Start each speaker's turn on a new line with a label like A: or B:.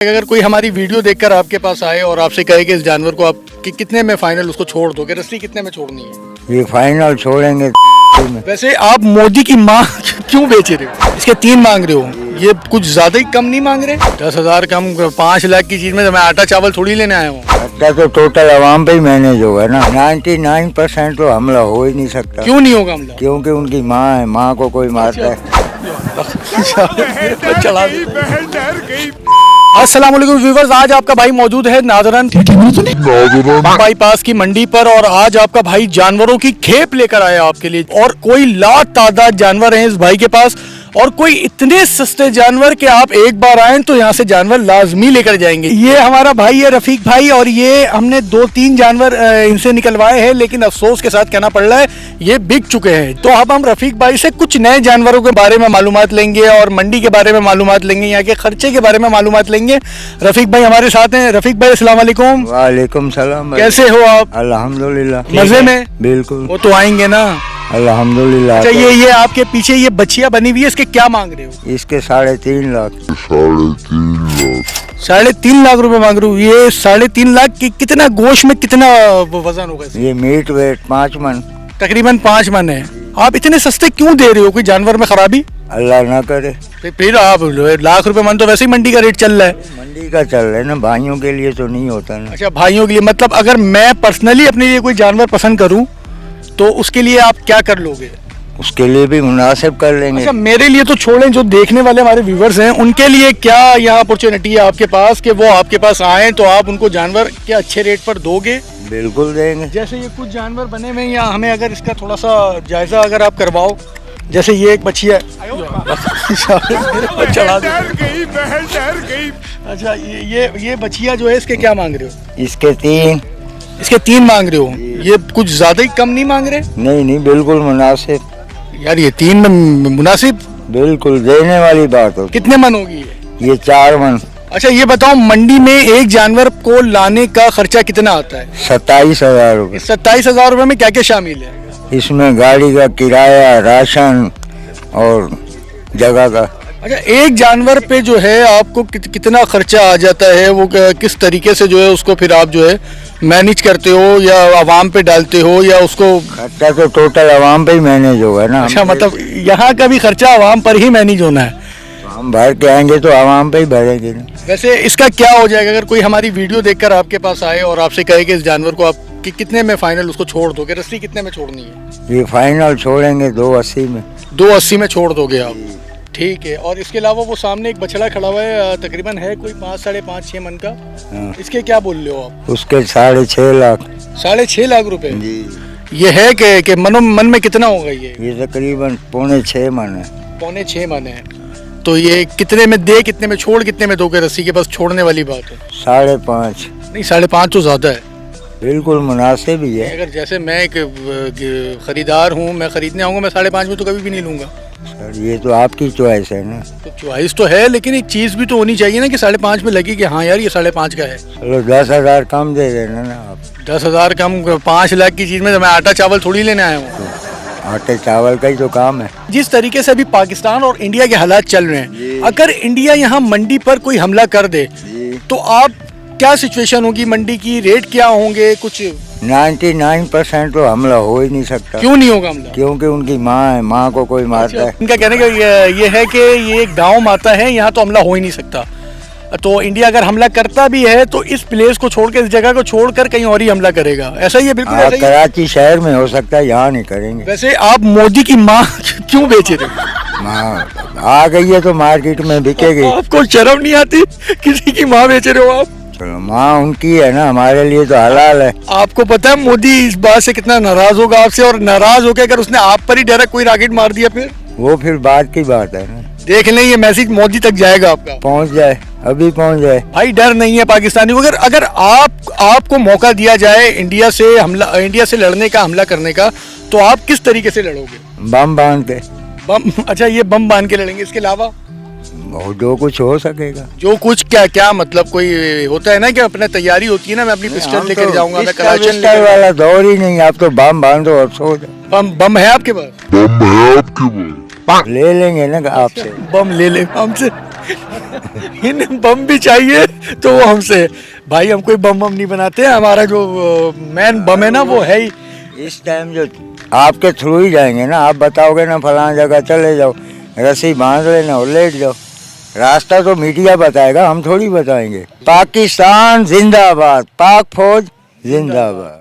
A: अगर कोई हमारी वीडियो देखकर आपके पास आए और आपसे कहे कि इस जानवर को आप कितने में फाइनल उसको छोड़ दोगे, रस्सी कितने में छोड़नी है?
B: ये फाइनल छोड़ेंगे में।
A: वैसे आप मोदी की माँ क्यों बेच रहे हो? इसके 3 मांग रहे हो, ये कुछ ज्यादा ही कम नहीं मांग रहे? 10,000 कम 5 लाख की चीज में तो मैं आटा चावल थोड़ी लेने आया हूँ।
B: लगता तो टोटल आवाम पे ही मैनेज होगा ना। 99% तो हमला हो ही नहीं सकता।
A: क्यों नहीं होगा हमला?
B: क्योंकि उनकी माँ है, माँ को कोई मारता है।
A: अस्सलाम वालेकुम व्यूअर्स, आज आपका भाई मौजूद है नादरन बाईपास की मंडी पर और आज आपका भाई जानवरों की खेप लेकर आया आपके लिए। और कोई लातादाद जानवर हैं इस भाई के पास और कोई इतने सस्ते जानवर कि आप एक बार आए तो यहाँ से जानवर लाजमी लेकर जाएंगे। ये हमारा भाई है रफीक भाई और ये हमने 2-3 जानवर इनसे निकलवाए हैं, लेकिन अफसोस के साथ कहना पड़ रहा है ये बिक चुके हैं। तो अब हम रफीक भाई से कुछ नए जानवरों के बारे में मालूमात लेंगे और मंडी के बारे में मालूमात लेंगे, यहाँ के खर्चे के बारे में मालूमात लेंगे। रफीक भाई हमारे साथ हैं। रफीक भाई अस्सलाम वालेकुम।
B: वालेकुम सलाम।
A: कैसे हो आप?
B: अल्हम्दुलिल्लाह
A: मजे में?
B: बिल्कुल।
A: वो तो आएंगे ना।
B: अल्हम्दुलिल्लाह।
A: अच्छा ये आपके पीछे ये बच्चिया बनी हुई है, इसके क्या मांग रहे हो?
B: इसके 3.5 लाख।
A: 3.5 लाख रुपए मांग रहे हो? ये 3.5 लाख की कितना गोश्त में कितना वजन होगा इसका?
B: ये मीट वेट 5 मन,
A: तकरीबन 5 मन है। आप इतने सस्ते क्यों दे रहे हो? कोई जानवर में खराबी?
B: अल्लाह ना करे।
A: फिर आप लाख रुपए मन तो वैसे ही मंडी का रेट चल रहा है।
B: मंडी का चल रहा है ना, भाइयों के लिए तो नहीं होता ना।
A: अच्छा भाइयों के लिए, मतलब अगर मैं पर्सनली अपने लिए कोई जानवर पसंद करूं तो उसके लिए आप क्या कर लोगे?
B: उसके लिए भी मुनासिब कर लेंगे।
A: अच्छा मेरे लिए तो छोड़ें, जो देखने वाले हमारे व्यूवर्स हैं उनके लिए क्या यहाँ अपॉर्चुनिटी है आपके पास कि वो आपके पास आए तो आप उनको जानवर के अच्छे रेट पर दोगे?
B: बिल्कुल देंगे।
A: जैसे ये कुछ जानवर बने हुए हैं या हमें अगर इसका थोड़ा सा जायजा अगर आप करवाओ, जैसे ये एक बच्ची है चढ़ा दे। अच्छा ये बच्चिया जो है इसके क्या मांग रहे हो?
B: इसके
A: 3 मांग रहे हो? ये कुछ ज्यादा ही कम नहीं मांग रहे?
B: नहीं बिल्कुल मुनासिब
A: यार ये 3 में मुनासिब,
B: बिल्कुल देने वाली बात हो।
A: कितने मन होगी
B: ये 4 मन।
A: अच्छा ये बताओ मंडी में एक जानवर को लाने का खर्चा कितना आता है?
B: 27,000 रुपये।
A: 27,000 रुपये में क्या क्या शामिल है?
B: इसमें गाड़ी का किराया, राशन और जगह का।
A: अच्छा एक जानवर पे जो है आपको कितना खर्चा आ जाता है? वो किस तरीके से जो है उसको फिर आप जो है मैनेज करते हो या आवाम पे डालते हो या उसको?
B: खर्चा तो टोटल आवाम पे ही मैनेज होगा ना।
A: अच्छा मतलब यहाँ का भी खर्चा आवाम पर ही मैनेज होना है?
B: हम भर के आएंगे तो आवाम पे ही भरेंगे ना।
A: वैसे इसका क्या हो जाएगा अगर कोई हमारी वीडियो देखकर आपके पास आए और आपसे कहे कि इस जानवर को आप कितने में फाइनल उसको छोड़ दोगे, रस्सी कितने में छोड़नी है?
B: ये फाइनल छोड़ेंगे 280 में।
A: 280 में छोड़ दोगे आप? ठीक है। और इसके अलावा वो सामने एक बछड़ा खड़ा हुआ है, तकरीबन है कोई 5, 5.5-6 मन का।
B: हाँ।
A: इसके क्या बोल रहे हो आप?
B: उसके 6.5 लाख।
A: 6.5 लाख रुपए?
B: जी।
A: ये है कि मन में कितना होगा ये
B: तकरीबन 6.25 मन है।
A: 6.25 मन है। तो ये कितने में दे, कितने में छोड़, कितने में दोगे? रस्सी के पास छोड़ने वाली बात है।
B: 5.5।
A: नहीं 5.5 तो ज्यादा है।
B: बिल्कुल मुनासिब ही है।
A: अगर जैसे मैं एक खरीदार हूँ, मैं खरीदने आऊंगा, मैं 5.5 में तो कभी भी नहीं लूंगा।
B: सर ये तो आपकी चॉइस है ना।
A: तो चॉइस तो है, लेकिन एक चीज भी तो होनी चाहिए ना कि 5.5 में लगी कि हाँ यार ये 5.5 का है।
B: चलो 10,000 कम दे देना ना आप।
A: 10,000 कम 5 लाख की चीज में तो मैं आटा चावल थोड़ी लेने आया हूँ।
B: आटे चावल का ही तो काम है।
A: जिस तरीके से अभी पाकिस्तान और इंडिया के हालात चल रहे हैं, अगर इंडिया यहाँ मंडी पर कोई हमला कर दे तो आप क्या सिचुएशन होगी मंडी की? रेट क्या होंगे? कुछ
B: 99% तो हमला हो ही नहीं सकता।
A: क्यों नहीं होगा हमला?
B: क्योंकि उनकी माँ है, माँ को कोई मारता है।
A: इनका कहने का ये है कि ये गांव माता है, यहाँ तो हमला हो ही नहीं सकता। तो इंडिया अगर हमला करता भी है तो इस प्लेस को छोड़ के, इस जगह को छोड़कर कहीं और ही हमला करेगा। ऐसा ही है? बिल्कुल ऐसा ही।
B: कराची शहर में हो सकता है, यहाँ नहीं करेंगे।
A: वैसे आप मोदी की माँ क्यों बेच रहे हो?
B: माँ आ गई है तो मार्केट में बिकेगी।
A: आपको शर्म नहीं आती? किसी की माँ बेच रहे हो आप?
B: चलो माँ उनकी है ना, हमारे लिए तो हलाल है।
A: आपको पता है मोदी इस बात से कितना नाराज होगा आपसे, और नाराज होकर अगर उसने आप पर ही डायरेक्ट कोई रॉकेट मार दिया
B: फिर बात की बात है ना।
A: देख लें ये मैसेज मोदी तक जाएगा आपका।
B: पहुँच जाए, अभी पहुँच जाए।
A: भाई डर नहीं है पाकिस्तानी को। अगर आपको मौका दिया जाए इंडिया से लड़ने का, हमला करने का, तो आप किस तरीके से लड़ोगे?
B: बम बांध के।
A: बम? अच्छा ये बम बांध के लड़ेंगे। इसके अलावा
B: जो कुछ हो सकेगा।
A: जो कुछ क्या मतलब कोई होता है ना कि अपने तैयारी होती है ना, मैं अपनी पिस्टल लेकर जाऊंगा, मैं कलाशन
B: वाला दौर ही नहीं। आप तो बम बांधो और सो जाओ।
A: बम है आपके पास?
B: ले लेंगे ना आपसे।
A: बम ले ले हमसे? इन्हें बम भी चाहिए तो वो हमसे। भाई हम कोई बम नहीं बनाते, हमारा जो मेन बम है ना वो है ही।
B: इस टाइम जो आपके थ्रू ही जाएंगे ना, आप बताओगे ना फलाना जगह चले जाओ, रस्सी बांध लेना और लेट जाओ। रास्ता तो मीडिया बताएगा, हम थोड़ी बताएंगे। पाकिस्तान जिंदाबाद, पाक फौज जिंदाबाद।